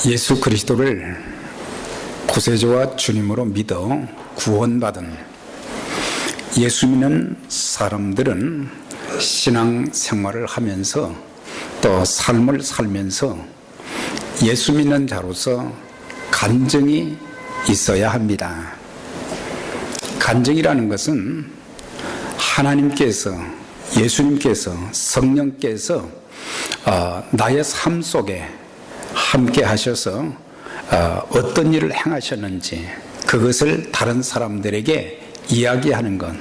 예수 그리스도를 구세주와 주님으로 믿어 구원받은 예수 믿는 사람들은 신앙 생활을 하면서 또 삶을 살면서 예수 믿는 자로서 간증이 있어야 합니다. 간증이라는 것은 하나님께서, 예수님께서, 성령께서 나의 삶 속에 함께 하셔서 어떤 일을 행하셨는지 그것을 다른 사람들에게 이야기하는 것,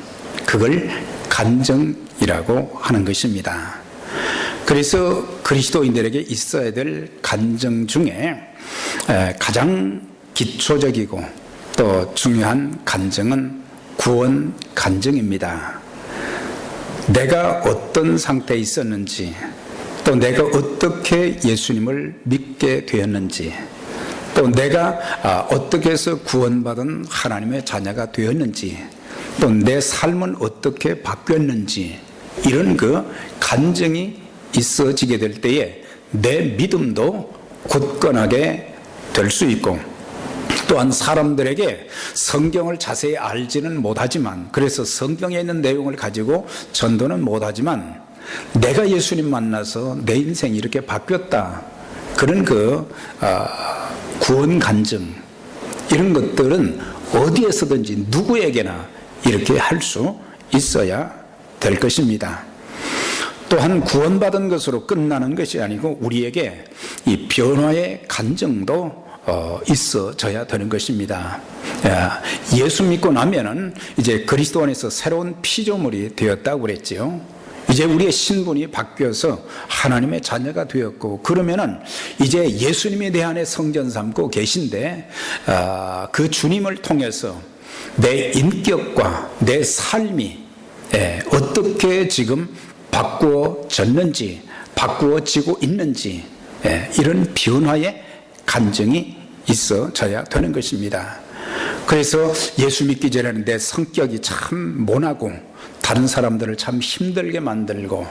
그걸 간증이라고 하는 것입니다. 그래서 그리스도인들에게 있어야 될 간증 중에 가장 기초적이고 또 중요한 간증은 구원 간증입니다. 내가 어떤 상태에 있었는지, 또 내가 어떻게 예수님을 믿게 되었는지, 또 내가 어떻게 해서 구원받은 하나님의 자녀가 되었는지, 또 내 삶은 어떻게 바뀌었는지, 이런 그 간증이 있어지게 될 때에 내 믿음도 굳건하게 될 수 있고, 또한 사람들에게 성경을 자세히 알지는 못하지만, 그래서 성경에 있는 내용을 가지고 전도는 못하지만 내가 예수님 만나서 내 인생이 이렇게 바뀌었다, 그런 구원 간증, 이런 것들은 어디에서든지 누구에게나 이렇게 할 수 있어야 될 것입니다. 또한 구원받은 것으로 끝나는 것이 아니고 우리에게 이 변화의 간증도 있어져야 되는 것입니다. 예수 믿고 나면은 이제 그리스도 안에서 새로운 피조물이 되었다고 그랬지요. 이제 우리의 신분이 바뀌어서 하나님의 자녀가 되었고, 그러면은 이제 예수님이 내 안에 성전 삼고 계신데, 그 주님을 통해서 내 인격과 내 삶이 어떻게 지금 바꾸어졌는지, 바꾸어지고 있는지, 이런 변화의 간증이 있어져야 되는 것입니다. 그래서 예수 믿기 전에는 내 성격이 참 모나고 다른 사람들을 참 힘들게 만들고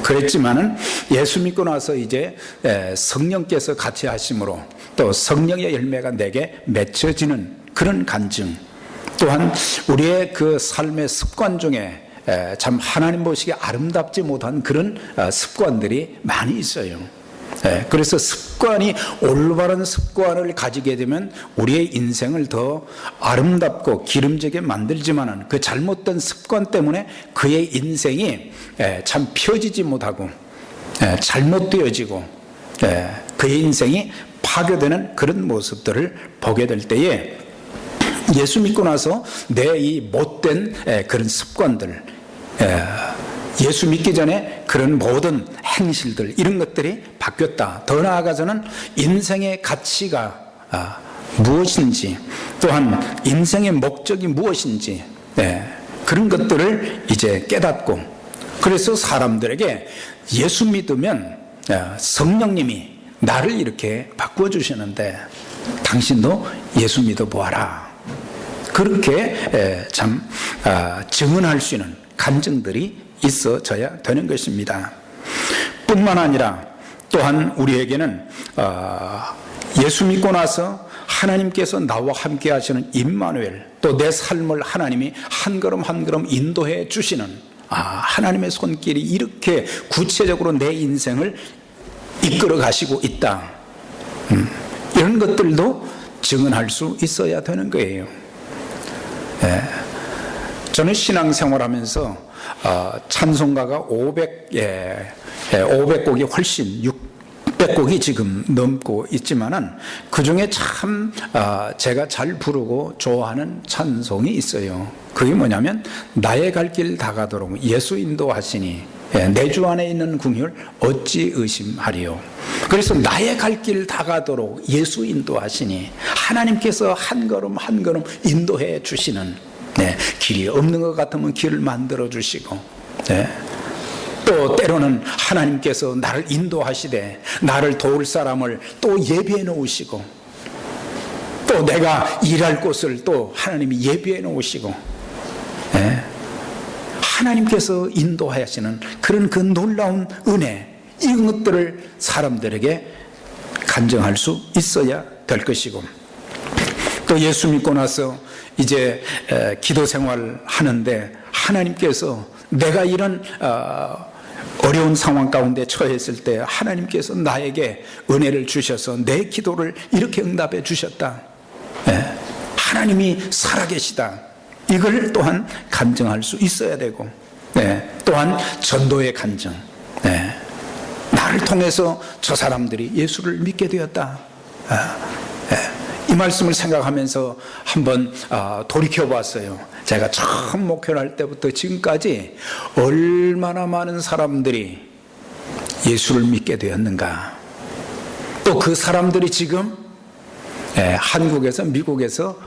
그랬지만은 예수 믿고 나서 이제 성령께서 같이 하심으로 또 성령의 열매가 내게 맺혀지는 그런 간증, 또한 우리의 그 삶의 습관 중에 참 하나님 보시기에 아름답지 못한 그런 습관들이 많이 있어요. 그래서 습관이, 올바른 습관을 가지게 되면 우리의 인생을 더 아름답고 기름지게 만들지만은 그 잘못된 습관 때문에 그의 인생이 참 펴지지 못하고 잘못되어지고 그의 인생이 파괴되는 그런 모습들을 보게 될 때에, 예수 믿고 나서 내 이 못된 그런 습관들, 예수 믿기 전에 그런 모든 행실들, 이런 것들이 바뀌었다. 더 나아가서는 인생의 가치가 무엇인지, 또한 인생의 목적이 무엇인지, 그런 것들을 이제 깨닫고, 그래서 사람들에게 예수 믿으면 성령님이 나를 이렇게 바꾸어 주시는데 당신도 예수 믿어 보아라, 그렇게 참 증언할 수 있는 간증들이 있어져야 되는 것입니다. 뿐만 아니라 또한 우리에게는 예수 믿고 나서 하나님께서 나와 함께 하시는 임마누엘, 또 내 삶을 하나님이 한 걸음 한 걸음 인도해 주시는 하나님의 손길이 이렇게 구체적으로 내 인생을 이끌어 가시고 있다, 이런 것들도 증언할 수 있어야 되는 거예요. 저는 신앙생활하면서 찬송가가 500곡이 훨씬 600곡이 지금 넘고 있지만은 그 중에 참 제가 잘 부르고 좋아하는 찬송이 있어요. 그게 뭐냐면 나의 갈 길 다가도록 예수 인도하시니 내 주 안에 있는 궁율 어찌 의심하리요. 그래서 나의 갈 길 다가도록 예수 인도하시니, 하나님께서 한 걸음 한 걸음 인도해 주시는, 길이 없는 것 같으면 길을 만들어 주시고, 또 때로는 하나님께서 나를 인도하시되 나를 도울 사람을 또 예비해 놓으시고, 또 내가 일할 곳을 또 하나님이 예비해 놓으시고, 하나님께서 인도하시는 그런 그 놀라운 은혜, 이런 것들을 사람들에게 간증할 수 있어야 될 것이고, 또 예수 믿고 나서 이제 기도 생활 하는데 하나님께서 내가 이런 어려운 상황 가운데 처했을 때 하나님께서 나에게 은혜를 주셔서 내 기도를 이렇게 응답해 주셨다. 하나님이 살아계시다. 이걸 또한 간증할 수 있어야 되고, 또한 전도의 간증. 나를 통해서 저 사람들이 예수를 믿게 되었다. 이 말씀을 생각하면서 한번 돌이켜 봤어요. 제가 처음 목회를 할 때부터 지금까지 얼마나 많은 사람들이 예수를 믿게 되었는가. 또 그 사람들이 지금 한국에서 미국에서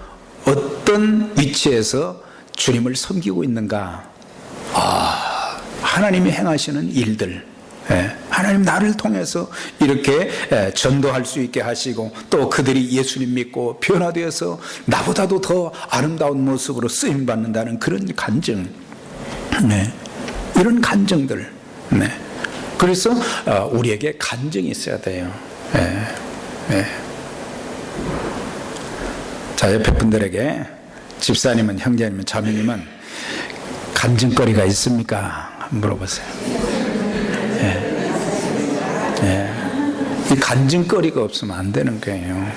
어떤 위치에서 주님을 섬기고 있는가. 하나님이 행하시는 일들, 하나님 나를 통해서 이렇게 전도할 수 있게 하시고, 또 그들이 예수님 믿고 변화되어서 나보다도 더 아름다운 모습으로 쓰임받는다는 그런 간증, 이런 간증들. 그래서 우리에게 간증이 있어야 돼요. 자, 옆에 분들에게, 집사님은, 형제님은, 자매님은 간증거리가 있습니까? 한번 물어보세요. 이 간증거리가 없으면 안 되는 거예요.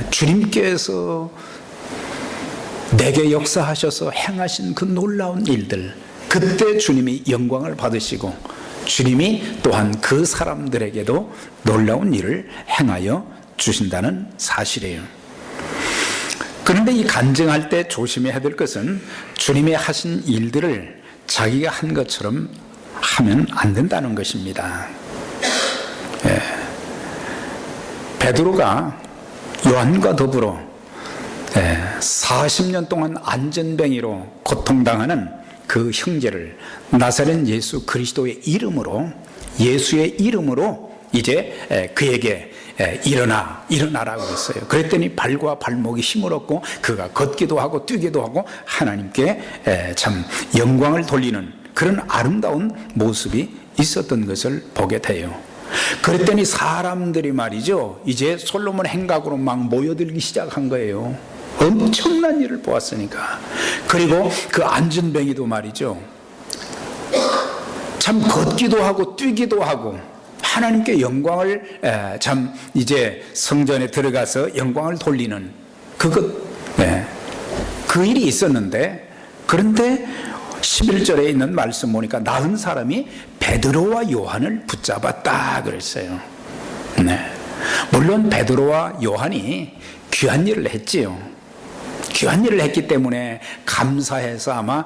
주님께서 내게 역사하셔서 행하신 그 놀라운 일들, 그때 주님이 영광을 받으시고 주님이 또한 그 사람들에게도 놀라운 일을 행하여 주신다는 사실이에요. 그런데 이 간증할 때 조심해야 될 것은 주님이 하신 일들을 자기가 한 것처럼 하면 안 된다는 것입니다. 베드로가 요한과 더불어 40년 동안 안전뱅이로 고통당하는 그 형제를 나사렛 예수 그리스도의 이름으로, 예수의 이름으로 이제 그에게 일어나라고 했어요. 그랬더니 발과 발목이 힘을 얻고 그가 걷기도 하고 뛰기도 하고 하나님께 참 영광을 돌리는 그런 아름다운 모습이 있었던 것을 보게 돼요. 그랬더니 사람들이 말이죠, 이제 솔로몬 행각으로 막 모여들기 시작한 거예요. 엄청난 일을 보았으니까. 그리고 그 안전뱅이도 말이죠, 참 걷기도 하고 뛰기도 하고 하나님께 영광을 참 이제 성전에 들어가서 영광을 돌리는 그 일이 있었는데, 그런데 11절에 있는 말씀 보니까 나은 사람이 베드로와 요한을 붙잡았다 그랬어요. 물론 베드로와 요한이 귀한 일을 했지요. 귀한 일을 했기 때문에 감사해서 아마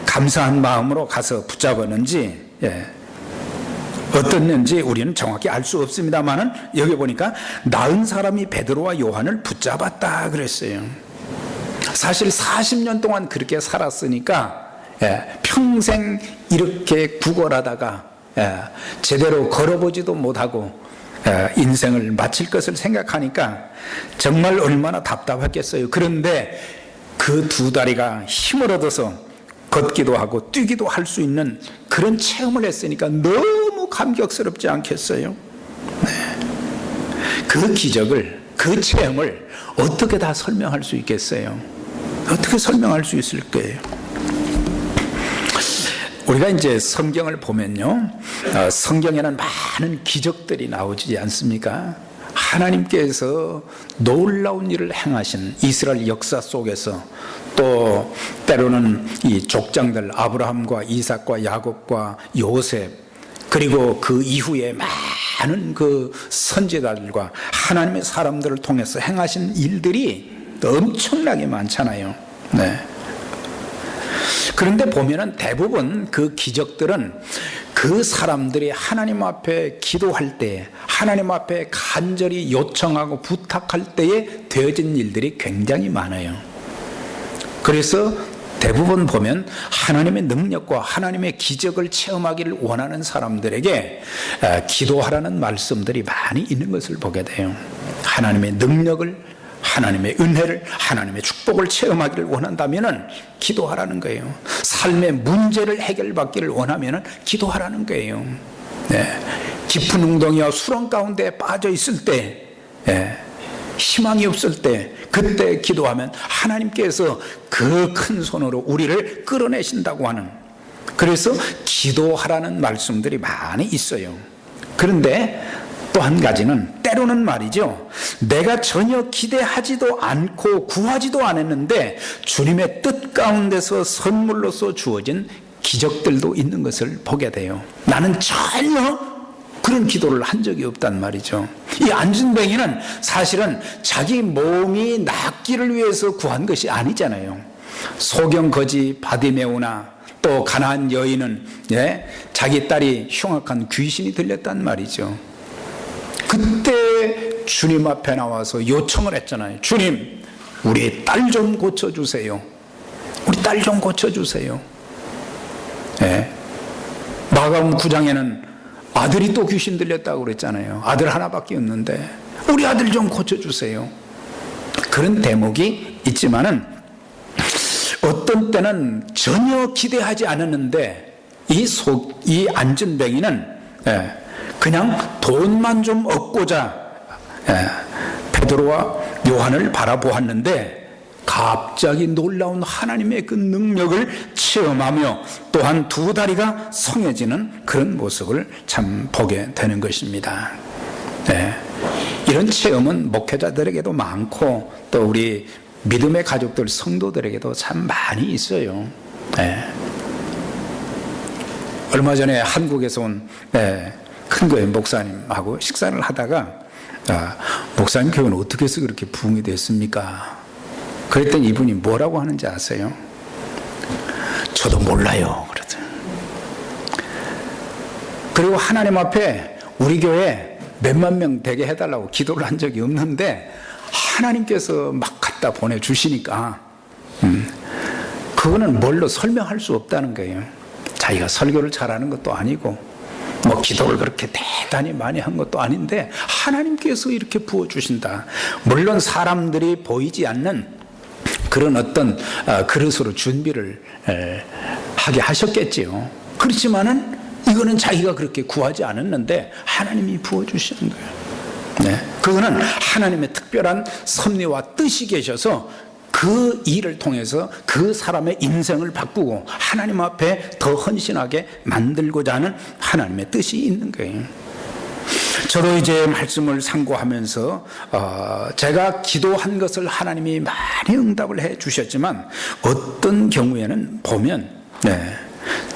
감사한 마음으로 가서 붙잡았는지 어떻는지 우리는 정확히 알 수 없습니다만은 여기 보니까 나은 사람이 베드로와 요한을 붙잡았다 그랬어요. 사실 40년 동안 그렇게 살았으니까 평생 이렇게 구걸하다가 제대로 걸어보지도 못하고 인생을 마칠 것을 생각하니까 정말 얼마나 답답했겠어요. 그런데 그 두 다리가 힘을 얻어서 걷기도 하고 뛰기도 할 수 있는 그런 체험을 했으니까 너무 감격스럽지 않겠어요? 그 기적을, 그 체험을 어떻게 다 설명할 수 있겠어요? 어떻게 설명할 수 있을 거예요? 우리가 이제 성경을 보면요, 성경에는 많은 기적들이 나오지 않습니까? 하나님께서 놀라운 일을 행하신 이스라엘 역사 속에서, 또 때로는 이 족장들 아브라함과 이삭과 야곱과 요셉, 그리고 그 이후에 많은 그 선지자들과 하나님의 사람들을 통해서 행하신 일들이 엄청나게 많잖아요. 그런데 보면은 대부분 그 기적들은 그 사람들이 하나님 앞에 기도할 때, 하나님 앞에 간절히 요청하고 부탁할 때에 되어진 일들이 굉장히 많아요. 그래서 대부분 보면 하나님의 능력과 하나님의 기적을 체험하기를 원하는 사람들에게 기도하라는 말씀들이 많이 있는 것을 보게 돼요. 하나님의 능력을, 하나님의 은혜를, 하나님의 축복을 체험하기를 원한다면 기도하라는 거예요. 삶의 문제를 해결받기를 원하면 기도하라는 거예요. 깊은 웅덩이와 수렁 가운데 빠져 있을 때, 희망이 없을 때, 그때 기도하면 하나님께서 그 큰 손으로 우리를 끌어내신다고 하는, 그래서 기도하라는 말씀들이 많이 있어요. 그런데 또 한 가지는 때로는 말이죠, 내가 전혀 기대하지도 않고 구하지도 않았는데 주님의 뜻 가운데서 선물로서 주어진 기적들도 있는 것을 보게 돼요. 나는 전혀 그런 기도를 한 적이 없단 말이죠. 이 안진뱅이는 사실은 자기 몸이 낫기를 위해서 구한 것이 아니잖아요. 소경 거지 바디메오나 또 가나안 여인은 자기 딸이 흉악한 귀신이 들렸단 말이죠. 그때 주님 앞에 나와서 요청을 했잖아요. 주님, 우리 딸 좀 고쳐주세요. 우리 딸 좀 고쳐주세요. 마가음 9장에는 아들이 또 귀신 들렸다고 그랬잖아요. 아들 하나밖에 없는데 우리 아들 좀 고쳐주세요. 그런 대목이 있지만은 어떤 때는 전혀 기대하지 않았는데 이 안진뱅이는 그냥 돈만 좀 얻고자 베드로와 요한을 바라보았는데 갑자기 놀라운 하나님의 그 능력을 체험하며 또한 두 다리가 성해지는 그런 모습을 참 보게 되는 것입니다. 이런 체험은 목회자들에게도 많고 또 우리 믿음의 가족들 성도들에게도 참 많이 있어요. 얼마 전에 한국에서 온 큰교회 목사님하고 식사를 하다가 목사님 교회는 어떻게 해서 그렇게 부흥이 됐습니까? 그랬더니 이분이 뭐라고 하는지 아세요? 저도 몰라요. 그러더라고요. 그리고 하나님 앞에 우리 교회 몇만 명 되게 해달라고 기도를 한 적이 없는데 하나님께서 막 갖다 보내주시니까 그거는 뭘로 설명할 수 없다는 거예요. 자기가 설교를 잘하는 것도 아니고 뭐 기도를 그렇게 대단히 많이 한 것도 아닌데 하나님께서 이렇게 부어주신다. 물론 사람들이 보이지 않는 그런 어떤 그릇으로 준비를 하게 하셨겠지요. 그렇지만은 이거는 자기가 그렇게 구하지 않았는데 하나님이 부어주시는 거예요. 그거는 하나님의 특별한 섭리와 뜻이 계셔서 그 일을 통해서 그 사람의 인생을 바꾸고 하나님 앞에 더 헌신하게 만들고자 하는 하나님의 뜻이 있는 거예요. 저도 이제 말씀을 상고하면서 제가 기도한 것을 하나님이 많이 응답을 해 주셨지만 어떤 경우에는 보면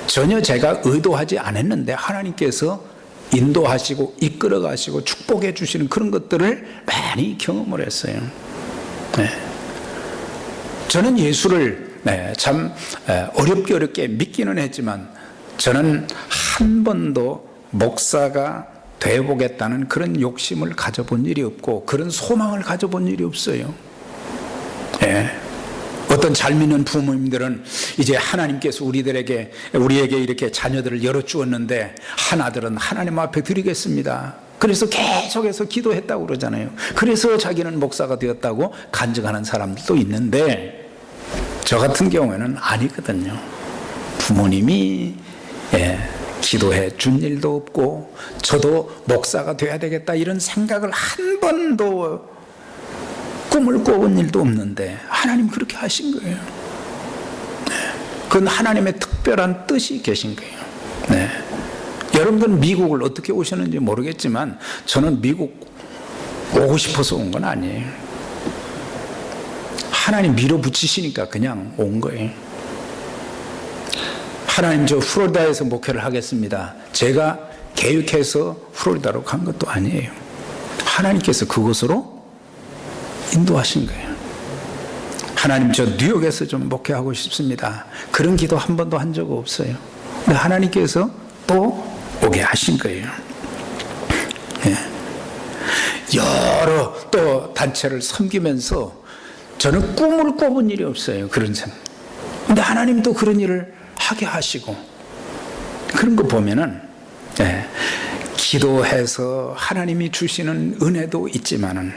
전혀 제가 의도하지 않았는데 하나님께서 인도하시고 이끌어 가시고 축복해 주시는 그런 것들을 많이 경험을 했어요. 저는 예수를 참 어렵게 믿기는 했지만 저는 한 번도 목사가 되어보겠다는 그런 욕심을 가져본 일이 없고 그런 소망을 가져본 일이 없어요. 어떤 잘 믿는 부모님들은 이제 하나님께서 우리에게 이렇게 자녀들을 열어주었는데 하나들은 하나님 앞에 드리겠습니다. 그래서 계속해서 기도했다고 그러잖아요. 그래서 자기는 목사가 되었다고 간증하는 사람들도 있는데 저 같은 경우에는 아니거든요. 부모님이 기도해 준 일도 없고 저도 목사가 돼야 되겠다 이런 생각을 한 번도 꿈을 꿔본 일도 없는데 하나님 그렇게 하신 거예요. 그건 하나님의 특별한 뜻이 계신 거예요. 여러분들은 미국을 어떻게 오셨는지 모르겠지만 저는 미국 오고 싶어서 온 건 아니에요. 하나님 밀어붙이시니까 그냥 온 거예요. 하나님 저 플로리다에서 목회를 하겠습니다. 제가 계획해서 플로리다로 간 것도 아니에요. 하나님께서 그곳으로 인도하신 거예요. 하나님 저 뉴욕에서 좀 목회하고 싶습니다. 그런 기도 한 번도 한 적 없어요. 근데 하나님께서 또 오게 하신 거예요. 여러 또 단체를 섬기면서 저는 꿈을 꿔본 일이 없어요. 그런 생각. 근데 하나님도 그런 일을 하게 하시고 그런 거 보면은 기도해서 하나님이 주시는 은혜도 있지만은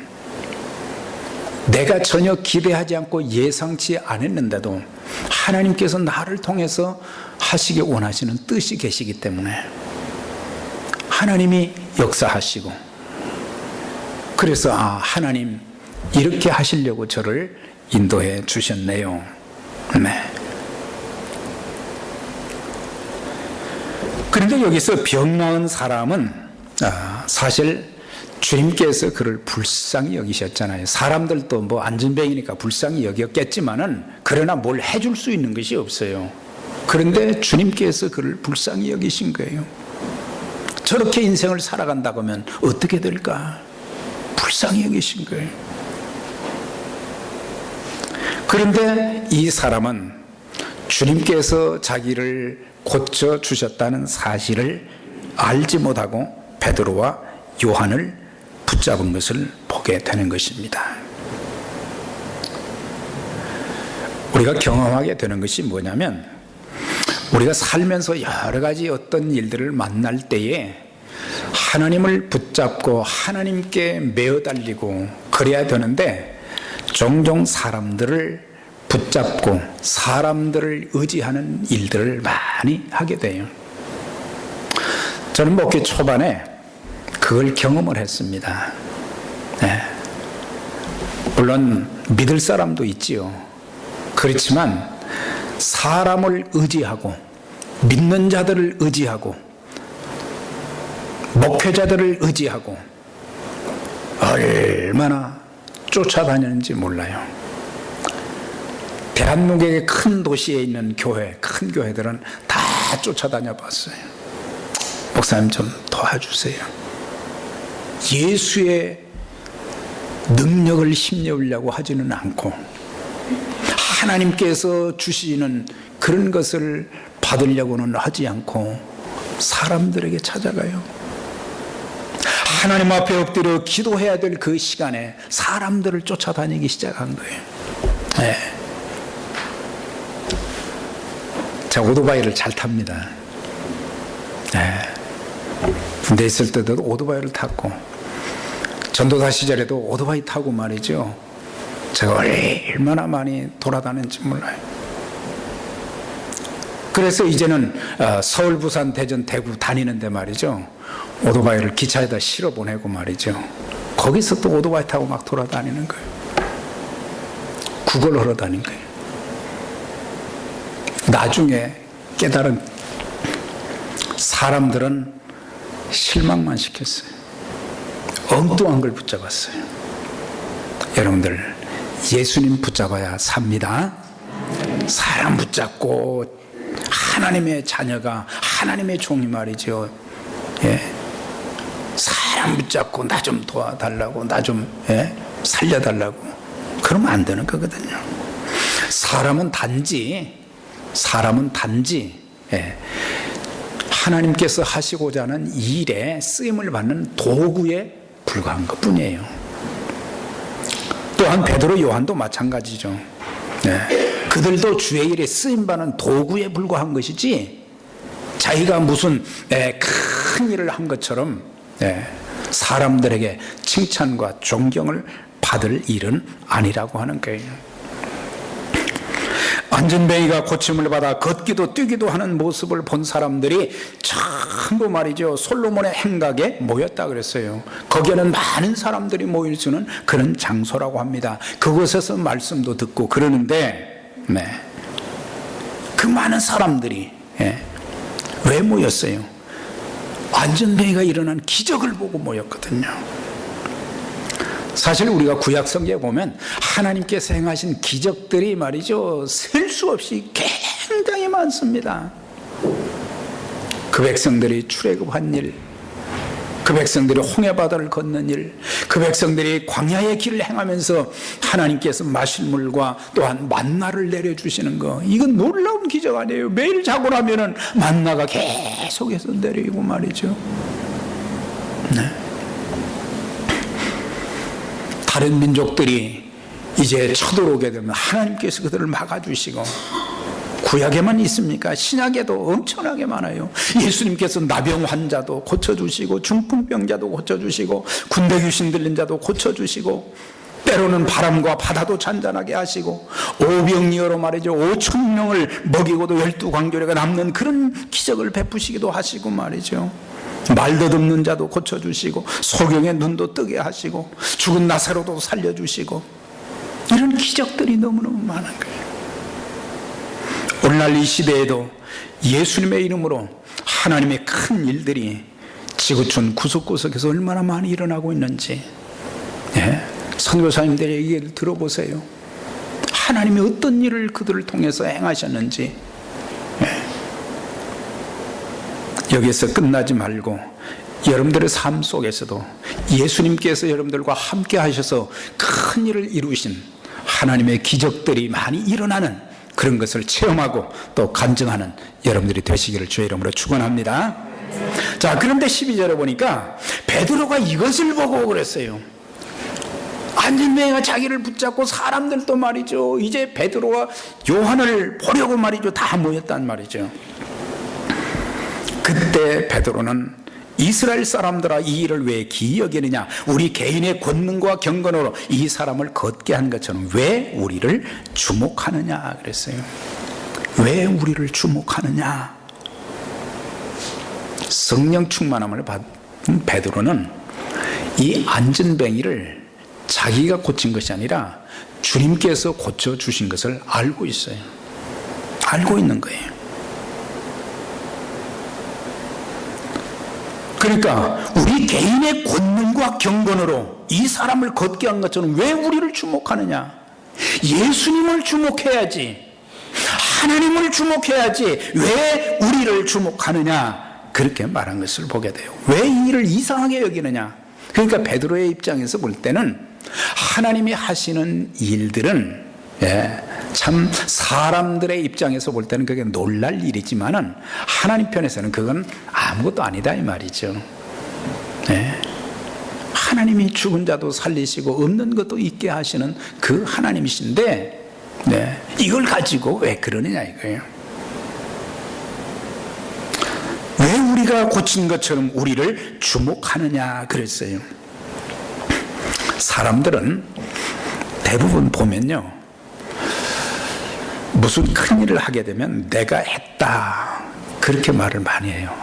내가 전혀 기대하지 않고 예상치 않았는데도 하나님께서 나를 통해서 하시기 원하시는 뜻이 계시기 때문에 하나님이 역사하시고, 그래서 하나님 이렇게 하시려고 저를 인도해 주셨네요. 네. 그런데 여기서 병 나은 사람은 사실 주님께서 그를 불쌍히 여기셨잖아요. 사람들도 뭐 안전병이니까 불쌍히 여겼겠지만은 그러나 뭘 해줄 수 있는 것이 없어요. 그런데 주님께서 그를 불쌍히 여기신 거예요. 저렇게 인생을 살아간다고 하면 어떻게 될까? 불쌍히 여기신 거예요. 그런데 이 사람은 주님께서 자기를 고쳐주셨다는 사실을 알지 못하고 베드로와 요한을 붙잡은 것을 보게 되는 것입니다. 우리가 경험하게 되는 것이 뭐냐면, 우리가 살면서 여러 가지 어떤 일들을 만날 때에 하나님을 붙잡고 하나님께 매어 달리고 그래야 되는데, 종종 사람들을 붙잡고 사람들을 의지하는 일들을 많이 하게 돼요. 저는 목회 초반에 그걸 경험을 했습니다. 네. 물론 믿을 사람도 있지요. 그렇지만 사람을 의지하고 믿는 자들을 의지하고 목회자들을 의지하고 얼마나 쫓아다니는지 몰라요. 대한민국의 큰 도시에 있는 교회, 큰 교회들은 다 쫓아다녀 봤어요. 목사님 좀 도와주세요. 예수의 능력을 힘내려고 하지는 않고 하나님께서 주시는 그런 것을 받으려고는 하지 않고 사람들에게 찾아가요. 하나님 앞에 엎드려 기도해야 될 그 시간에 사람들을 쫓아다니기 시작한 거예요. 네. 제가 오토바이를 잘 탑니다. 네. 군대 있을 때도 오토바이를 탔고, 전도사 시절에도 오토바이 타고 말이죠. 제가 얼마나 많이 돌아다녔는지 몰라요. 그래서 이제는 서울, 부산, 대전, 대구 다니는데 말이죠. 오토바이를 기차에다 실어 보내고 말이죠. 거기서 또 오토바이 타고 막 돌아다니는 거예요. 구걸을 하러 다닌 거예요. 나중에 깨달은 사람들은 실망만 시켰어요. 엉뚱한 걸 붙잡았어요. 여러분들, 예수님 붙잡아야 삽니다. 사람 붙잡고 하나님의 자녀가, 하나님의 종이 말이죠. 예. 사람 붙잡고 나 좀 도와달라고, 나 좀 살려달라고 그러면 안 되는 거거든요. 사람은 단지 하나님께서 하시고자 하는 일에 쓰임을 받는 도구에 불과한 것뿐이에요. 또한 베드로, 요한도 마찬가지죠. 그들도 주의 일에 쓰임받는 도구에 불과한 것이지 자기가 무슨 큰 일을 한 것처럼 사람들에게 칭찬과 존경을 받을 일은 아니라고 하는 거예요. 안전뱅이가 고침을 받아 걷기도 뛰기도 하는 모습을 본 사람들이 전부 말이죠, 솔로몬의 행각에 모였다 그랬어요. 거기에는 많은 사람들이 모일 수는 그런 장소라고 합니다. 그곳에서 말씀도 듣고 그러는데, 그 많은 사람들이 왜 모였어요? 안전뱅이가 일어난 기적을 보고 모였거든요. 사실 우리가 구약 성경에 보면 하나님께서 행하신 기적들이 말이죠, 셀 수 없이 굉장히 많습니다. 그 백성들이 출애굽한 일, 그 백성들이 홍해바다를 걷는 일, 그 백성들이 광야의 길을 행하면서 하나님께서 마실 물과 또한 만나를 내려주시는 거, 이건 놀라운 기적 아니에요? 매일 자고 나면은 만나가 계속해서 내리고 말이죠. 다른 민족들이 이제 쳐들어오게 되면 하나님께서 그들을 막아주시고, 구약에만 있습니까? 신약에도 엄청나게 많아요. 예수님께서 나병 환자도 고쳐주시고, 중풍병자도 고쳐주시고, 군대 귀신 들린 자도 고쳐주시고, 때로는 바람과 바다도 잔잔하게 하시고, 오병이어로 말이죠, 5천 명을 먹이고도 12광교례가 남는 그런 기적을 베푸시기도 하시고 말이죠. 말도 듣는 자도 고쳐주시고 소경의 눈도 뜨게 하시고 죽은 나사로도 살려주시고 이런 기적들이 너무너무 많은 거예요. 오늘날 이 시대에도 예수님의 이름으로 하나님의 큰 일들이 지구촌 구석구석에서 얼마나 많이 일어나고 있는지, 선교사님들의 얘기를 들어보세요. 하나님이 어떤 일을 그들을 통해서 행하셨는지. 여기서 끝나지 말고 여러분들의 삶 속에서도 예수님께서 여러분들과 함께 하셔서 큰 일을 이루신 하나님의 기적들이 많이 일어나는 그런 것을 체험하고 또 간증하는 여러분들이 되시기를 주의 이름으로 축원합니다. 자, 그런데 12절에 보니까 베드로가 이것을 보고 그랬어요. 안진뱅이가 자기를 붙잡고 사람들도 말이죠, 이제 베드로와 요한을 보려고 말이죠, 다 모였단 말이죠. 그때 베드로는 이스라엘 사람들아, 이 일을 왜 기이 여기느냐? 우리 개인의 권능과 경건으로 이 사람을 걷게 한 것처럼 왜 우리를 주목하느냐 그랬어요. 왜 우리를 주목하느냐? 성령 충만함을 받은 베드로는 이 안전뱅이를 자기가 고친 것이 아니라 주님께서 고쳐주신 것을 알고 있어요. 알고 있는 거예요. 그러니까 우리 개인의 권능과 경건으로 이 사람을 걷게 한 것처럼 왜 우리를 주목하느냐? 예수님을 주목해야지, 하나님을 주목해야지 왜 우리를 주목하느냐? 그렇게 말한 것을 보게 돼요. 왜 이 일을 이상하게 여기느냐? 그러니까 베드로의 입장에서 볼 때는 하나님이 하시는 일들은 참 사람들의 입장에서 볼 때는 그게 놀랄 일이지만은 하나님 편에서는 그건 아무것도 아니다 이 말이죠. 하나님이 죽은 자도 살리시고 없는 것도 있게 하시는 그 하나님이신데 이걸 가지고 왜 그러느냐 이거예요. 왜 우리가 고친 것처럼 우리를 주목하느냐 그랬어요. 사람들은 대부분 보면요, 무슨 큰일을 하게 되면 내가 했다 그렇게 말을 많이 해요.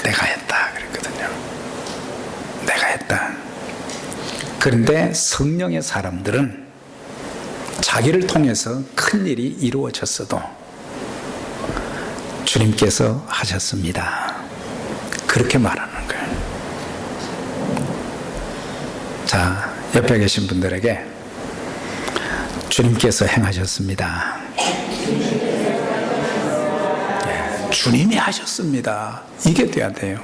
내가 했다 그랬거든요. 내가 했다. 그런데 성령의 사람들은 자기를 통해서 큰일이 이루어졌어도 주님께서 하셨습니다 그렇게 말하는 거예요. 자, 옆에 계신 분들에게 주님께서 행하셨습니다. 주님이 하셨습니다. 이게 돼야 돼요.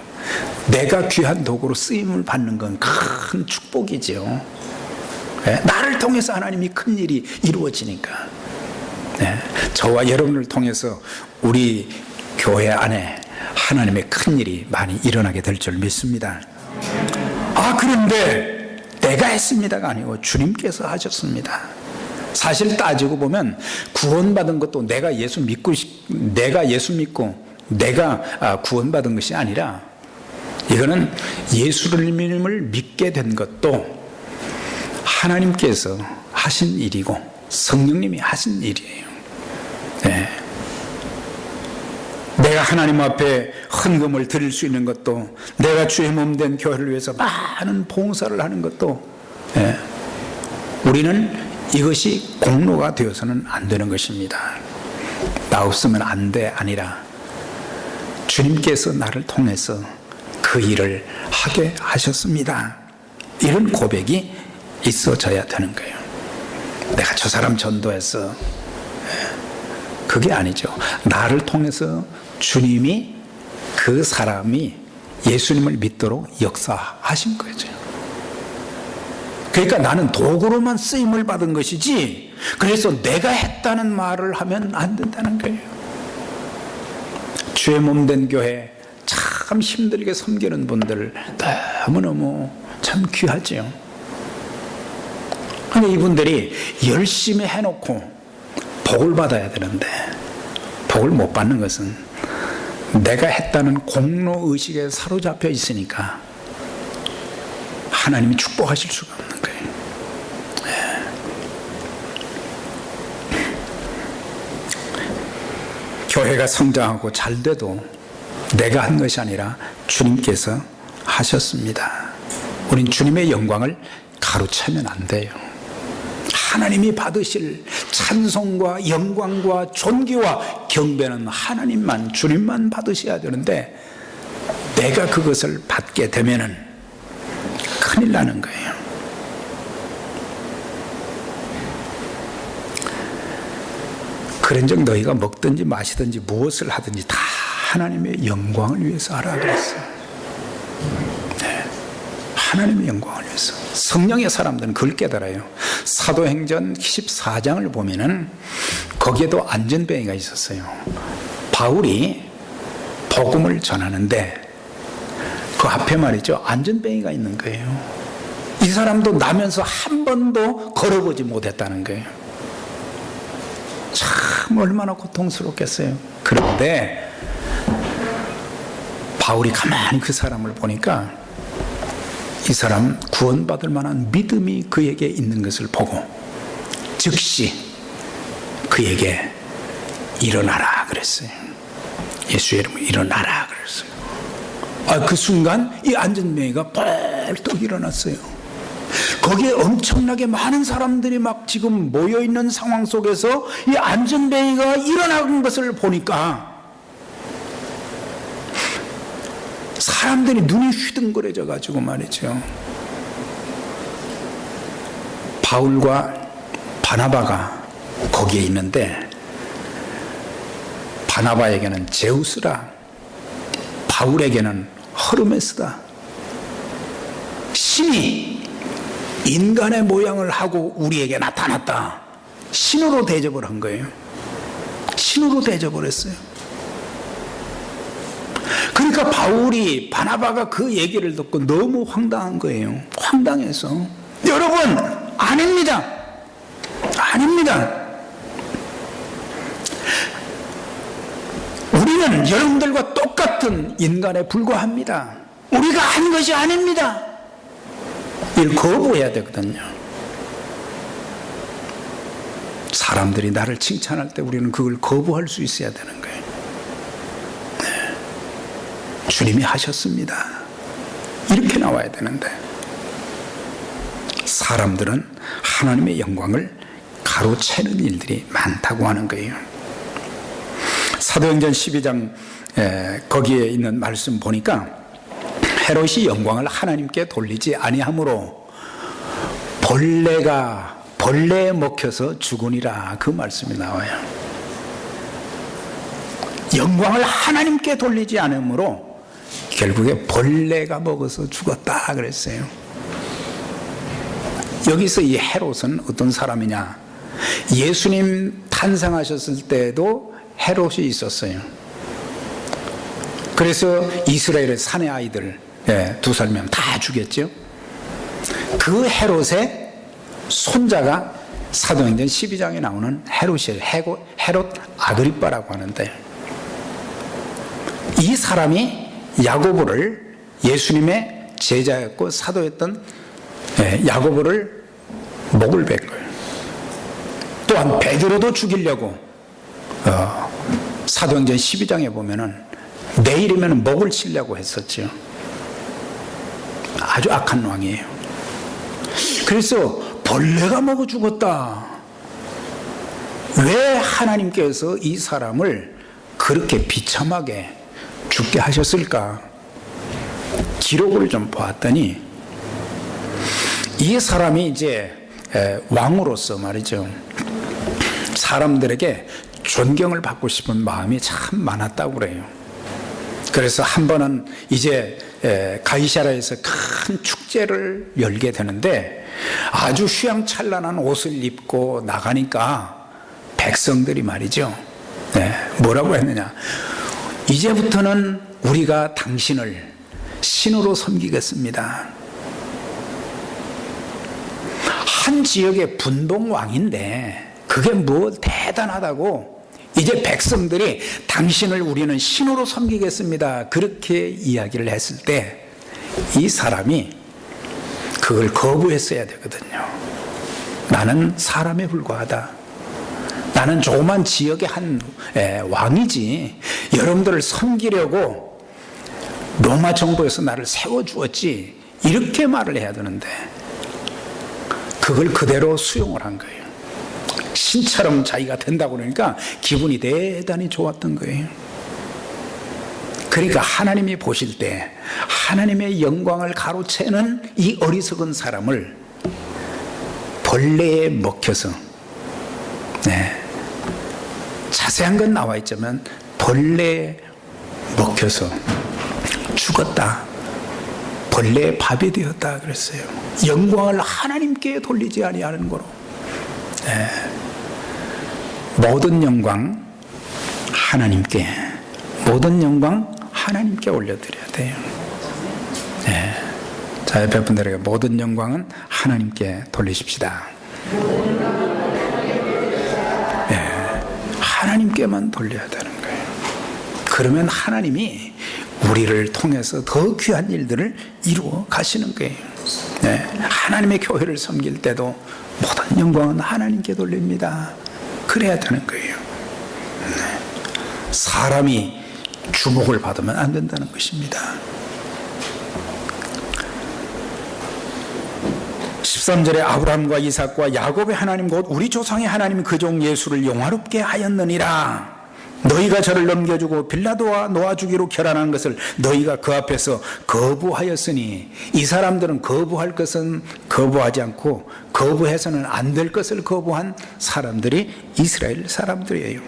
내가 귀한 도구로 쓰임을 받는 건 큰 축복이죠. 나를 통해서 하나님이 큰 일이 이루어지니까. 저와 여러분을 통해서 우리 교회 안에 하나님의 큰 일이 많이 일어나게 될 줄 믿습니다. 그런데 내가 했습니다가 아니고 주님께서 하셨습니다. 사실 따지고 보면 구원받은 것도 내가 예수 믿고 내가 구원받은 것이 아니라, 이거는 예수님을 믿게 된 것도 하나님께서 하신 일이고 성령님이 하신 일이에요. 내가 하나님 앞에 헌금을 드릴 수 있는 것도, 내가 주의 몸 된 교회를 위해서 많은 봉사를 하는 것도, 우리는 이것이 공로가 되어서는 안 되는 것입니다. 나 없으면 안 돼 아니라 주님께서 나를 통해서 그 일을 하게 하셨습니다. 이런 고백이 있어져야 되는 거예요. 내가 저 사람 전도해서, 그게 아니죠. 나를 통해서 주님이 그 사람이 예수님을 믿도록 역사하신 거죠. 그러니까 나는 도구로만 쓰임을 받은 것이지, 그래서 내가 했다는 말을 하면 안 된다는 거예요. 주의 몸 된 교회 참 힘들게 섬기는 분들 너무너무 참 귀하죠. 근데 이분들이 열심히 해놓고 복을 받아야 되는데 복을 못 받는 것은 내가 했다는 공로의식에 사로잡혀 있으니까 하나님이 축복하실 수가 없는 거예요. 교회가 성장하고 잘 돼도 내가 한 것이 아니라 주님께서 하셨습니다. 우린 주님의 영광을 가로채면 안 돼요. 하나님이 받으실 찬송과 영광과 존귀와 경배는 하나님만, 주님만 받으셔야 되는데 내가 그것을 받게 되면은 큰일 나는 거예요. 그런즉 너희가 먹든지 마시든지 무엇을 하든지 다 하나님의 영광을 위해서 하라 그랬어요. 네. 하나님의 영광을 위해서. 성령의 사람들은 그걸 깨달아요. 사도행전 14장을 보면은 거기에도 안전뱅이가 있었어요. 바울이 복음을 전하는데 그 앞에 말이죠, 안전뱅이가 있는 거예요. 이 사람도 나면서 한 번도 걸어보지 못했다는 거예요. 참 얼마나 고통스럽겠어요. 그런데 바울이 가만히 그 사람을 보니까 이 사람 구원받을 만한 믿음이 그에게 있는 것을 보고 즉시 그에게 일어나라 그랬어요. 예수의 이름으로 일어나라 그랬어요. 그 순간 이 안전뱅이가 벌떡 일어났어요. 거기에 엄청나게 많은 사람들이 막 지금 모여있는 상황 속에서 이 안전뱅이가 일어나는 것을 보니까 사람들이 눈이 휘둥그레져 가지고 말이죠, 바울과 바나바가 거기에 있는데 바나바에게는 제우스라, 바울에게는 허르메스다. 신이 인간의 모양을 하고 우리에게 나타났다. 신으로 대접을 한 거예요. 신으로 대접을 했어요. 그러니까 바울이, 바나바가 그 얘기를 듣고 너무 황당한 거예요. 황당해서. 여러분, 아닙니다. 아닙니다. 우리는 여러분들과 똑같은 인간에 불과합니다. 우리가 한 것이 아닙니다. 이걸 거부해야 되거든요. 사람들이 나를 칭찬할 때 우리는 그걸 거부할 수 있어야 되는 거예요. 네. 주님이 하셨습니다. 이렇게 나와야 되는데 사람들은 하나님의 영광을 가로채는 일들이 많다고 하는 거예요. 사도행전 12장 거기에 있는 말씀 보니까 헤롯이 영광을 하나님께 돌리지 아니하므로 벌레에 먹혀서 죽으니라, 그 말씀이 나와요. 영광을 하나님께 돌리지 않으므로 결국에 벌레가 먹어서 죽었다 그랬어요. 여기서 이 헤롯은 어떤 사람이냐, 예수님 탄생하셨을 때에도 헤롯이 있었어요. 그래서 이스라엘의 사내 아이들 2살이면 다 죽였죠. 그 헤롯의 손자가 사도행전 12장에 나오는 헤롯이에요. 헤롯 아그리빠라고 하는데, 이 사람이 야고보를, 예수님의 제자였고 사도였던 야고보를 목을 벤 거예요. 또한 베드로도 죽이려고 사도행전 12장에 보면은 내일이면 목을 치려고 했었죠. 아주 악한 왕이에요. 그래서 벌레가 먹어 죽었다. 왜 하나님께서 이 사람을 그렇게 비참하게 죽게 하셨을까? 기록을 좀 보았더니 이 사람이 이제 왕으로서 말이죠, 사람들에게 존경을 받고 싶은 마음이 참 많았다고 그래요. 그래서 한 번은 이제 가이사랴에서 큰 축제를 열게 되는데 아주 휘황찬란한 옷을 입고 나가니까 백성들이 말이죠, 뭐라고 했느냐, 이제부터는 우리가 당신을 신으로 섬기겠습니다. 한 지역의 분봉왕인데 그게 뭐 대단하다고 이제 백성들이 당신을 우리는 신으로 섬기겠습니다, 그렇게 이야기를 했을 때 이 사람이 그걸 거부했어야 되거든요. 나는 사람에 불과하다. 나는 조그만 지역의 한 왕이지 여러분들을 섬기려고 로마 정부에서 나를 세워주었지, 이렇게 말을 해야 되는데 그걸 그대로 수용을 한 거예요. 신처럼 자기가 된다고 그러니까 기분이 대단히 좋았던 거예요. 그러니까 하나님이 보실 때 하나님의 영광을 가로채는 이 어리석은 사람을 벌레에 먹혀서, 자세한 건 나와 있지만 벌레에 먹혀서 죽었다, 벌레의 밥이 되었다 그랬어요. 영광을 하나님께 돌리지 아니하는 거로. 모든 영광 하나님께, 모든 영광 하나님께 올려드려야 돼요. 자, 옆에 분들에게 모든 영광은 하나님께 돌리십시다. 하나님께만 돌려야 되는 거예요. 그러면 하나님이 우리를 통해서 더 귀한 일들을 이루어 가시는 거예요. 하나님의 교회를 섬길 때도 모든 영광은 하나님께 돌립니다. 그래야 되는 거예요. 사람이 주목을 받으면 안 된다는 것입니다. 13절에 아브라함과 이삭과 야곱의 하나님 곧 우리 조상의 하나님 그 종 예수를 영화롭게 하였느니라. 너희가 저를 넘겨주고 빌라도와 놓아주기로 결단한 것을 너희가 그 앞에서 거부하였으니, 이 사람들은 거부할 것은 거부하지 않고 거부해서는 안 될 것을 거부한 사람들이 이스라엘 사람들이에요.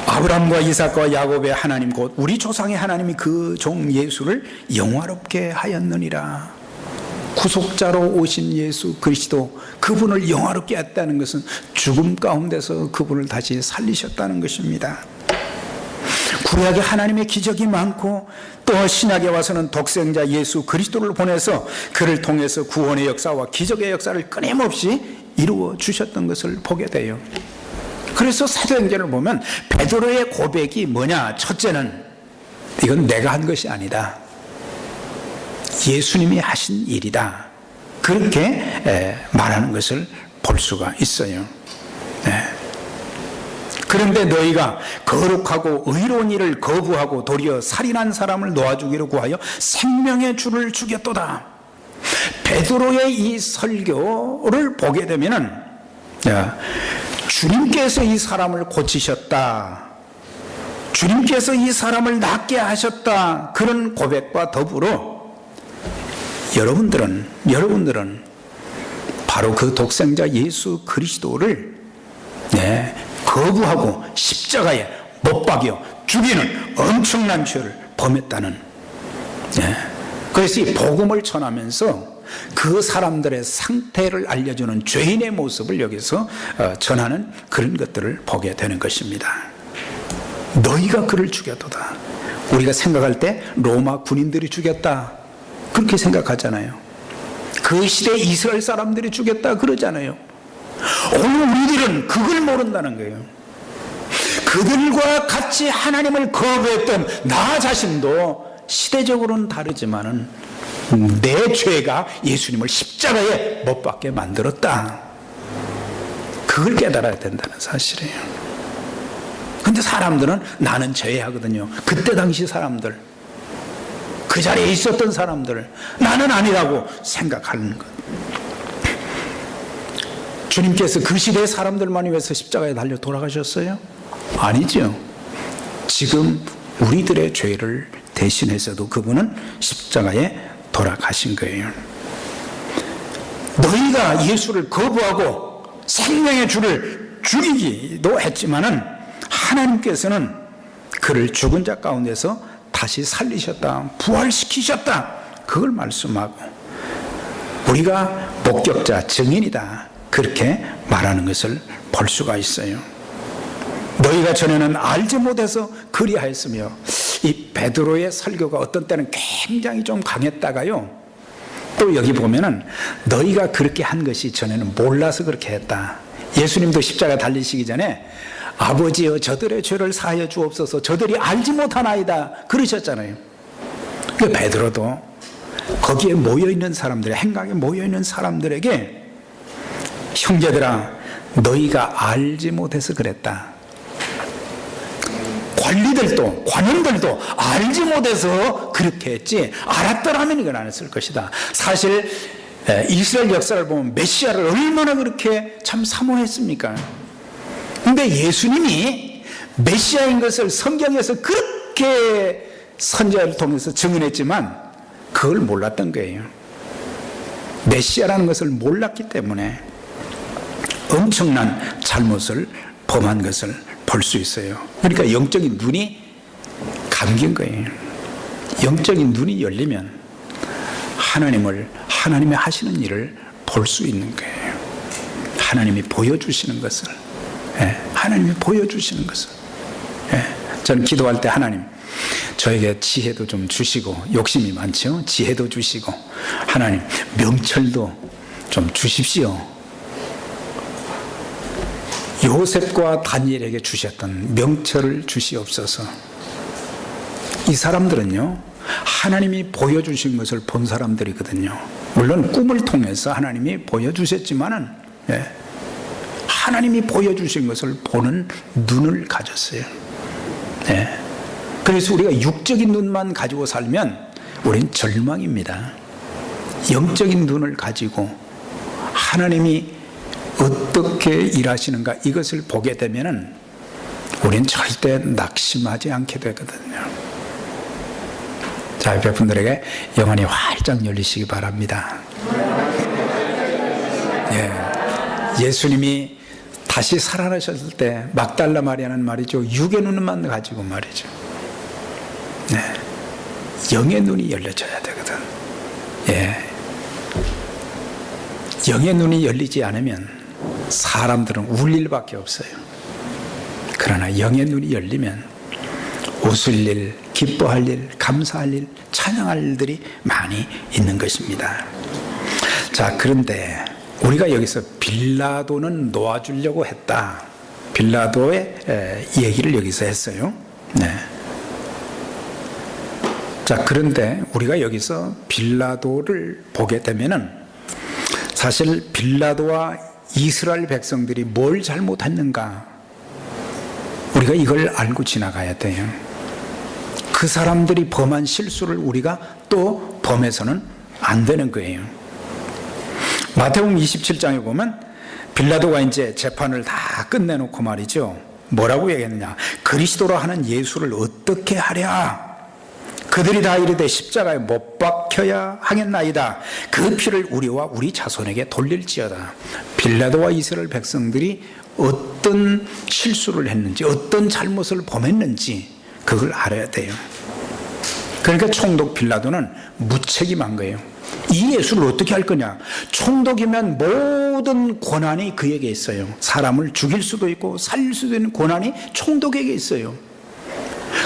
아브라함과 이삭과 야곱의 하나님 곧 우리 조상의 하나님이 그 종 예수를 영화롭게 하였느니라. 구속자로 오신 예수 그리스도, 그분을 영화롭게 했다는 것은 죽음 가운데서 그분을 다시 살리셨다는 것입니다. 구약에 하나님의 기적이 많고 또 신약에 와서는 독생자 예수 그리스도를 보내서 그를 통해서 구원의 역사와 기적의 역사를 끊임없이 이루어 주셨던 것을 보게 돼요. 그래서 사도행전을 보면 베드로의 고백이 뭐냐? 첫째는 이건 내가 한 것이 아니다, 예수님이 하신 일이다, 그렇게 말하는 것을 볼 수가 있어요. 그런데 너희가 거룩하고 의로운 일을 거부하고 도리어 살인한 사람을 놓아주기로 구하여 생명의 주를 죽였도다. 베드로의 이 설교를 보게 되면은 주님께서 이 사람을 고치셨다, 주님께서 이 사람을 낫게 하셨다, 그런 고백과 더불어 여러분들은 바로 그 독생자 예수 그리스도를 거부하고 십자가에 못 박여 죽이는 엄청난 죄를 범했다는, 그래서 이 복음을 전하면서 그 사람들의 상태를 알려주는 죄인의 모습을 여기서 전하는 그런 것들을 보게 되는 것입니다. 너희가 그를 죽였도다. 우리가 생각할 때 로마 군인들이 죽였다 그렇게 생각하잖아요. 그 시대 이스라엘 사람들이 죽였다 그러잖아요. 오늘 우리들은 그걸 모른다는 거예요. 그들과 같이 하나님을 거부했던 나 자신도 시대적으로는 다르지만은 내 죄가 예수님을 십자가에 못 박게 만들었다, 그걸 깨달아야 된다는 사실이에요. 근데 사람들은 나는 제외하거든요. 그때 당시 사람들, 그 자리에 있었던 사람들, 나는 아니라고 생각하는 것. 주님께서 그 시대의 사람들만 위해서 십자가에 달려 돌아가셨어요? 아니죠. 지금 우리들의 죄를 대신해서도 그분은 십자가에 돌아가신 거예요. 너희가 예수를 거부하고 생명의 주를 죽이기도 했지만은 하나님께서는 그를 죽은 자 가운데서 다시 살리셨다, 부활시키셨다, 그걸 말씀하고 우리가 목격자, 증인이다, 그렇게 말하는 것을 볼 수가 있어요. 너희가 전에는 알지 못해서 그리하였으며, 이 베드로의 설교가 어떤 때는 굉장히 좀 강했다가요, 또 여기 보면은 너희가 그렇게 한 것이 전에는 몰라서 그렇게 했다. 예수님도 십자가 달리시기 전에 아버지여 저들의 죄를 사하여 주옵소서, 저들이 알지 못하나이다 그러셨잖아요. 그 베드로도 거기에 모여있는 사람들, 행각에 모여있는 사람들에게 형제들아 너희가 알지 못해서 그랬다, 관리들도 관원들도 알지 못해서 그렇게 했지 알았더라면 이건 안 했을 것이다. 사실 이스라엘 역사를 보면 메시아를 얼마나 그렇게 참 사모했습니까? 근데 예수님이 메시아인 것을 성경에서 그렇게 선지자를 통해서 증언했지만 그걸 몰랐던 거예요. 메시아라는 것을 몰랐기 때문에 엄청난 잘못을 범한 것을 볼 수 있어요. 그러니까 영적인 눈이 감긴 거예요. 영적인 눈이 열리면 하나님의 하시는 일을 볼 수 있는 거예요. 하나님이 보여주시는 것을, 하나님이 보여주시는 것을. 저는 기도할 때 하나님 저에게 지혜도 좀 주시고, 욕심이 많죠. 지혜도 주시고, 하나님 명철도 좀 주십시오. 요셉과 다니엘에게 주셨던 명철을 주시옵소서. 이 사람들은요, 하나님이 보여주신 것을 본 사람들이거든요. 물론 꿈을 통해서 하나님이 보여주셨지만은, 하나님이 보여주신 것을 보는 눈을 가졌어요. 그래서 우리가 육적인 눈만 가지고 살면 우린 절망입니다. 영적인 눈을 가지고 하나님이 어떻게 일하시는가 이것을 보게 되면은 우린 절대 낙심하지 않게 되거든요. 자, 옆에 분들에게 영안이 활짝 열리시기 바랍니다. 예수님이 다시 살아나셨을 때 막달라 마리아는 말이죠, 육의 눈만 가지고 말이죠, 영의 눈이 열려져야 되거든. 영의 눈이 열리지 않으면 사람들은 울 일밖에 없어요. 그러나 영의 눈이 열리면 웃을 일, 기뻐할 일, 감사할 일, 찬양할 일들이 많이 있는 것입니다. 자, 그런데 우리가 여기서 빌라도는 놓아주려고 했다. 빌라도의 얘기를 여기서 했어요. 자, 그런데 우리가 여기서 빌라도를 보게 되면은 사실 빌라도와 이스라엘 백성들이 뭘 잘못했는가, 우리가 이걸 알고 지나가야 돼요. 그 사람들이 범한 실수를 우리가 또 범해서는 안 되는 거예요. 마태복음 27장에 보면 빌라도가 이제 재판을 다 끝내놓고 말이죠, 뭐라고 얘기했느냐, 그리스도로 하는 예수를 어떻게 하랴. 그들이 다 이르되 십자가에 못 박혀야 하겠나이다. 그 피를 우리와 우리 자손에게 돌릴지어다. 빌라도와 이스라엘 백성들이 어떤 실수를 했는지, 어떤 잘못을 범했는지 그걸 알아야 돼요. 그러니까 총독 빌라도는 무책임한 거예요. 이 예수를 어떻게 할 거냐. 총독이면 모든 권한이 그에게 있어요. 사람을 죽일 수도 있고 살릴 수도 있는 권한이 총독에게 있어요.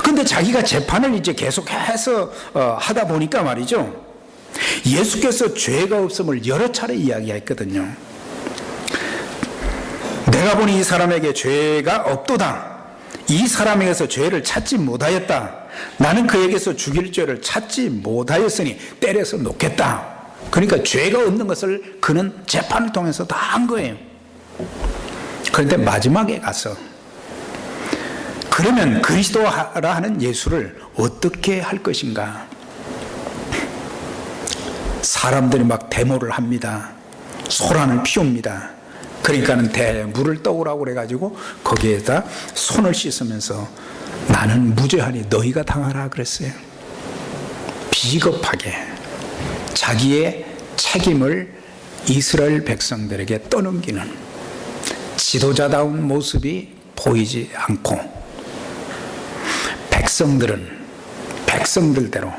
근데 자기가 재판을 이제 계속해서 하다 보니까 말이죠, 예수께서 죄가 없음을 여러 차례 이야기했거든요. 내가 보니 이 사람에게 죄가 없도다. 이 사람에게서 죄를 찾지 못하였다. 나는 그에게서 죽일 죄를 찾지 못하였으니 때려서 놓겠다. 그러니까 죄가 없는 것을 그는 재판을 통해서 다 한 거예요. 그런데 마지막에 가서 그러면 그리스도라 하는 예수를 어떻게 할 것인가? 사람들이 막 데모를 합니다. 소란을 피웁니다. 그러니까는 대물을 떠오라고 그래가지고 거기에다 손을 씻으면서 나는 무죄하니 너희가 당하라 그랬어요. 비겁하게 자기의 책임을 이스라엘 백성들에게 떠넘기는 지도자다운 모습이 보이지 않고, 백성들대로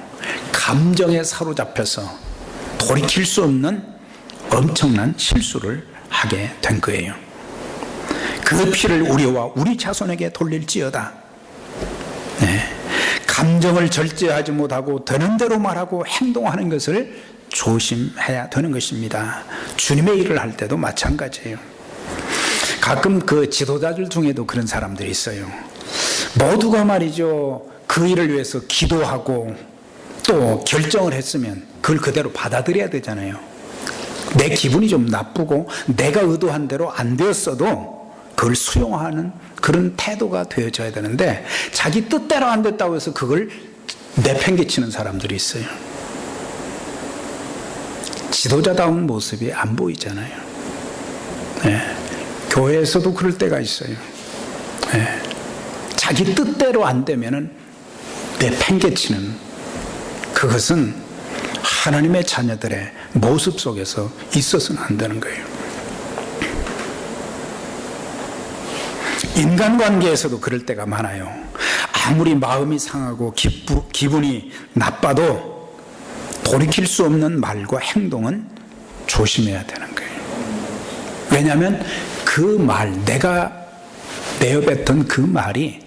감정에 사로잡혀서 돌이킬 수 없는 엄청난 실수를 하게 된 거예요. 그 피를 우리와 우리 자손에게 돌릴지어다. 감정을 절제하지 못하고 되는 대로 말하고 행동하는 것을 조심해야 되는 것입니다. 주님의 일을 할 때도 마찬가지예요. 가끔 그 지도자들 중에도 그런 사람들이 있어요. 모두가 말이죠, 그 일을 위해서 기도하고 또 결정을 했으면 그걸 그대로 받아들여야 되잖아요. 내 기분이 좀 나쁘고 내가 의도한 대로 안 되었어도 그걸 수용하는 그런 태도가 되어져야 되는데 자기 뜻대로 안 됐다고 해서 그걸 내팽개치는 사람들이 있어요. 지도자다운 모습이 안 보이잖아요. 교회에서도 그럴 때가 있어요. 자기 뜻대로 안 되면은 내팽개치는, 그것은 하나님의 자녀들의 모습 속에서 있어서는 안 되는 거예요. 인간관계에서도 그럴 때가 많아요. 아무리 마음이 상하고 기분이 나빠도 돌이킬 수 없는 말과 행동은 조심해야 되는 거예요. 왜냐하면 그 말, 내가 내어뱉은 그 말이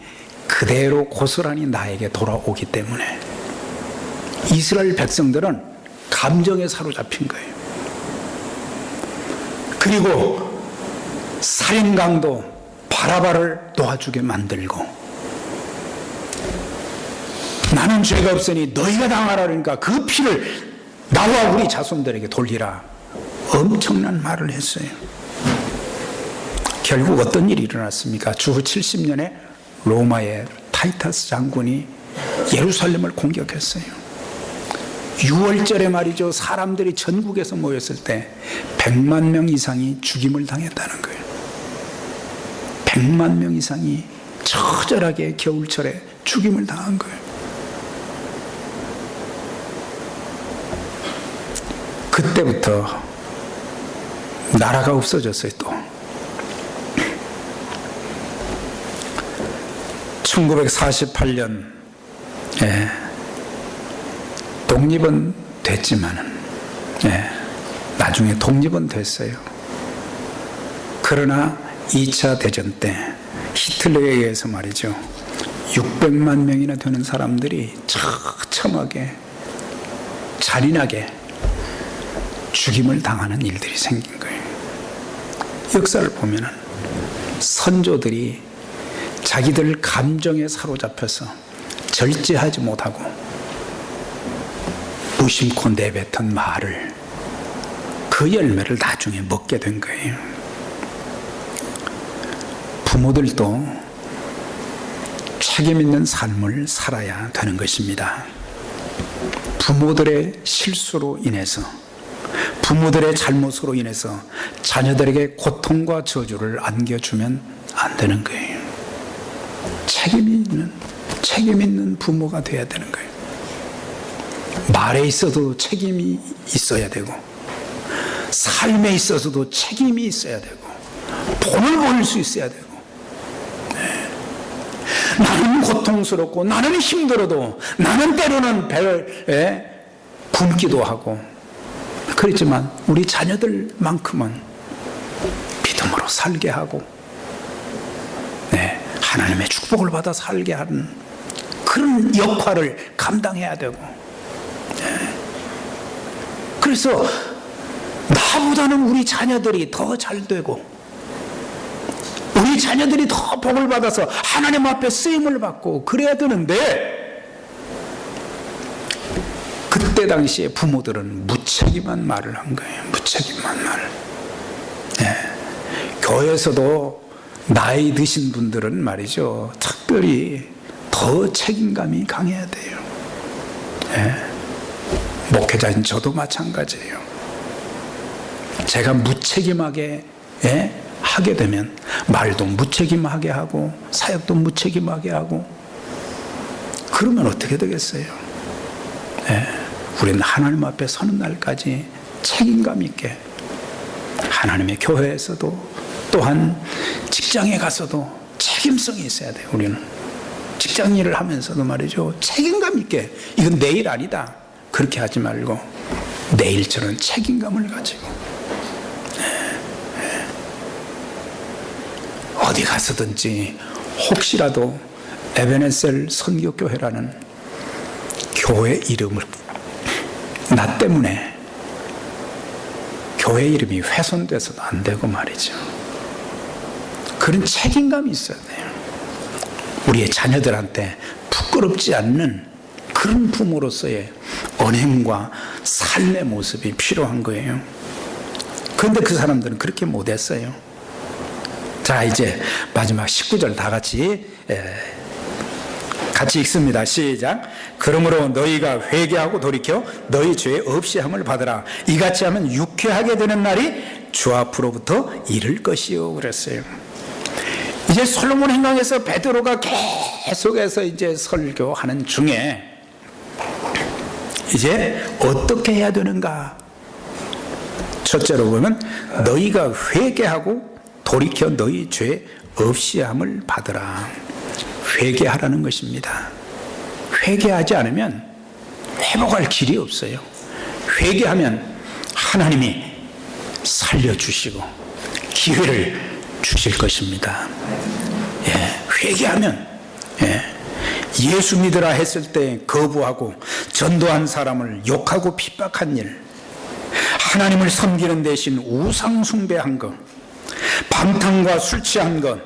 그대로 고스란히 나에게 돌아오기 때문에. 이스라엘 백성들은 감정에 사로잡힌 거예요. 그리고 살인강도 바라바를 놓아주게 만들고, 나는 죄가 없으니 너희가 당하라, 그러니까 그 피를 나와 우리 자손들에게 돌리라, 엄청난 말을 했어요. 결국 어떤 일이 일어났습니까? 주후 70년에 로마의 타이타스 장군이 예루살렘을 공격했어요. 6월절에 말이죠, 사람들이 전국에서 모였을 때 100만 명 이상이 죽임을 당했다는 거예요. 100만 명 이상이 처절하게 겨울철에 죽임을 당한 거예요. 그때부터 나라가 없어졌어요. 또 1948년 독립은 됐지만은, 나중에 독립은 됐어요. 그러나 2차 대전 때 히틀러에 의해서 말이죠, 600만 명이나 되는 사람들이 처참하게 잔인하게 죽임을 당하는 일들이 생긴 거예요. 역사를 보면은 선조들이 자기들 감정에 사로잡혀서 절제하지 못하고 무심코 내뱉은 말을, 그 열매를 나중에 먹게 된 거예요. 부모들도 책임 있는 삶을 살아야 되는 것입니다. 부모들의 실수로 인해서, 부모들의 잘못으로 인해서 자녀들에게 고통과 저주를 안겨주면 안 되는 거예요. 책임 있는 부모가 돼야 되는 거예요. 말에 있어도 책임이 있어야 되고, 삶에 있어서도 책임이 있어야 되고, 돈을 벌 수 있어야 되고, 나는 고통스럽고 나는 힘들어도, 나는 때로는 배를 굶기도 하고, 그렇지만 우리 자녀들만큼은 믿음으로 살게 하고, 하나님의 축복을 받아 살게 하는 그런 역할을 감당해야 되고, 그래서 나보다는 우리 자녀들이 더 잘 되고, 우리 자녀들이 더 복을 받아서 하나님 앞에 쓰임을 받고 그래야 되는데, 그때 당시에 부모들은 무책임한 말을 한 거예요. 무책임한 말. 교회에서도 나이 드신 분들은 말이죠, 특별히 더 책임감이 강해야 돼요. 목회자인 저도 마찬가지예요. 제가 무책임하게 하게 되면 말도 무책임하게 하고 사역도 무책임하게 하고, 그러면 어떻게 되겠어요? 우리는 하나님 앞에 서는 날까지 책임감 있게, 하나님의 교회에서도 또한 직장에 가서도 책임성이 있어야 돼요. 우리는 직장 일을 하면서도 말이죠, 책임감 있게, 이건 내 일 아니다 그렇게 하지 말고 내 일처럼 책임감을 가지고 어디 가서든지 혹시라도 에베네셀 선교교회라는 교회 이름을, 나 때문에 교회 이름이 훼손돼서도 안 되고 말이죠. 그런 책임감이 있어야 돼요. 우리의 자녀들한테 부끄럽지 않는 그런 부모로서의 언행과 삶의 모습이 필요한 거예요. 그런데 그 사람들은 그렇게 못했어요. 자, 이제 마지막 19절 다 같이 읽습니다. 시작. 그러므로 너희가 회개하고 돌이켜 너희 죄 없이 함을 받으라. 이같이 하면 유쾌하게 되는 날이 주 앞으로부터 이를 것이요. 그랬어요. 이제 솔로몬 행강에서 베드로가 계속해서 이제 설교하는 중에 이제 어떻게 해야 되는가? 첫째로 보면 너희가 회개하고 돌이켜 너희 죄 없이 함을 받으라. 회개하라는 것입니다. 회개하지 않으면 회복할 길이 없어요. 회개하면 하나님이 살려주시고 기회를 주실 것입니다. 회개하면 예수 믿으라 했을 때 거부하고 전도한 사람을 욕하고 핍박한 일, 하나님을 섬기는 대신 우상 숭배한 것, 방탕과 술 취한 것,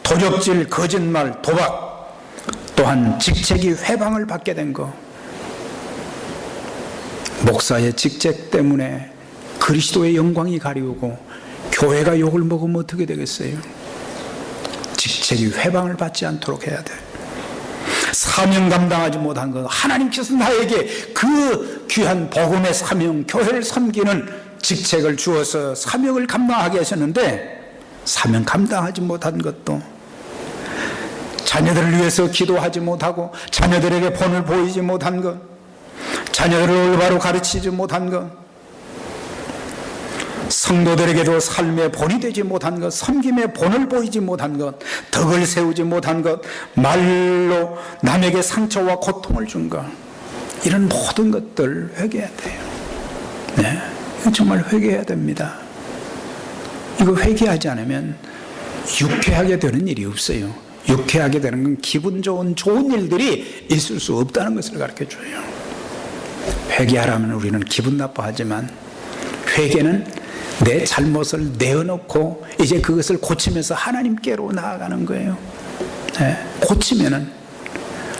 도적질, 거짓말, 도박, 또한 직책이 회방을 받게 된 것, 목사의 직책 때문에 그리스도의 영광이 가리우고 교회가 욕을 먹으면 어떻게 되겠어요? 직책이 회방을 받지 않도록 해야 돼. 사명 감당하지 못한 것, 하나님께서 나에게 그 귀한 복음의 사명, 교회를 섬기는 직책을 주어서 사명을 감당하게 하셨는데 사명 감당하지 못한 것도, 자녀들을 위해서 기도하지 못하고 자녀들에게 본을 보이지 못한 것, 자녀들을 올바로 가르치지 못한 것, 성도들에게도 삶의 본이 되지 못한 것, 섬김의 본을 보이지 못한 것, 덕을 세우지 못한 것, 말로 남에게 상처와 고통을 준 것, 이런 모든 것들 회개해야 돼요. 네, 이건 정말 회개해야 됩니다. 이거 회개하지 않으면 유쾌하게 되는 일이 없어요. 유쾌하게 되는 건 기분 좋은 일들이 있을 수 없다는 것을 가르쳐줘요. 회개하라면 우리는 기분 나빠하지만 회개는 내 잘못을 내어놓고 이제 그것을 고치면서 하나님께로 나아가는 거예요. 고치면은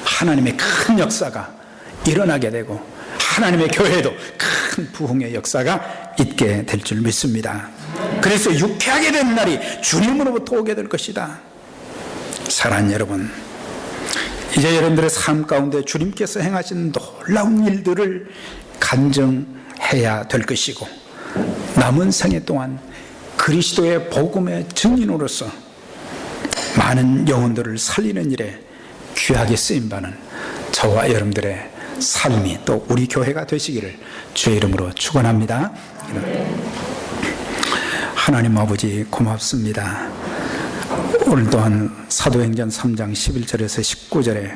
하나님의 큰 역사가 일어나게 되고 하나님의 교회에도 큰 부흥의 역사가 있게 될 줄 믿습니다. 그래서 유쾌하게 된 날이 주님으로부터 오게 될 것이다. 사랑하는 여러분, 이제 여러분들의 삶 가운데 주님께서 행하신 놀라운 일들을 간증해야 될 것이고, 남은 생애 동안 그리스도의 복음의 증인으로서 많은 영혼들을 살리는 일에 귀하게 쓰임받는 저와 여러분들의 삶이 또 우리 교회가 되시기를 주의 이름으로 축원합니다. 하나님 아버지 고맙습니다. 오늘 또한 사도행전 3장 11절에서 19절에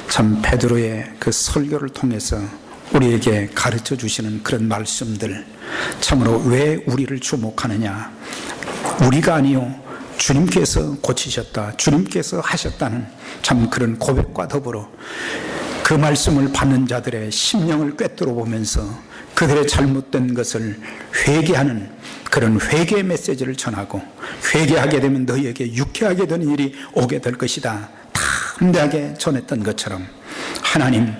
참 베드로의 그 설교를 통해서 우리에게 가르쳐 주시는 그런 말씀들, 참으로 왜 우리를 주목하느냐, 우리가 아니요 주님께서 고치셨다, 주님께서 하셨다는 참 그런 고백과 더불어 그 말씀을 받는 자들의 심령을 꿰뚫어 보면서 그들의 잘못된 것을 회개하는 그런 회개의 메시지를 전하고, 회개하게 되면 너희에게 유쾌하게 되는 일이 오게 될 것이다 담대하게 전했던 것처럼, 하나님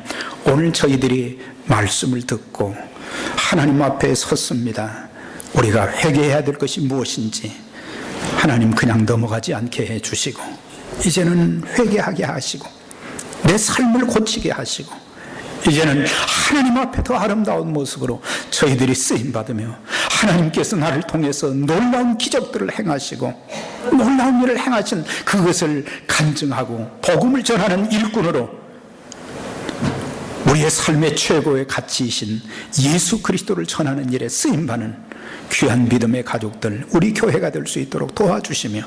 오늘 저희들이 말씀을 듣고 하나님 앞에 섰습니다. 우리가 회개해야 될 것이 무엇인지 하나님 그냥 넘어가지 않게 해주시고, 이제는 회개하게 하시고 내 삶을 고치게 하시고, 이제는 하나님 앞에 더 아름다운 모습으로 저희들이 쓰임받으며 하나님께서 나를 통해서 놀라운 기적들을 행하시고 놀라운 일을 행하신 그것을 간증하고 복음을 전하는 일꾼으로 우리의 삶의 최고의 가치이신 예수 그리스도를 전하는 일에 쓰임받는 귀한 믿음의 가족들, 우리 교회가 될 수 있도록 도와주시며,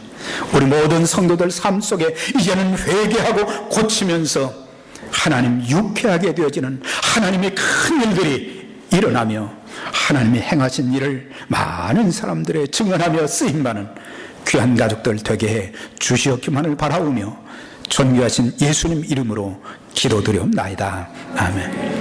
우리 모든 성도들 삶 속에 이제는 회개하고 고치면서 하나님 유쾌하게 되어지는 하나님의 큰 일들이 일어나며 하나님이 행하신 일을 많은 사람들의 증언하며 쓰임받는 귀한 가족들 되게 해 주시옵기만을 바라오며 존귀하신 예수님 이름으로 기도드리옵나이다. 아멘.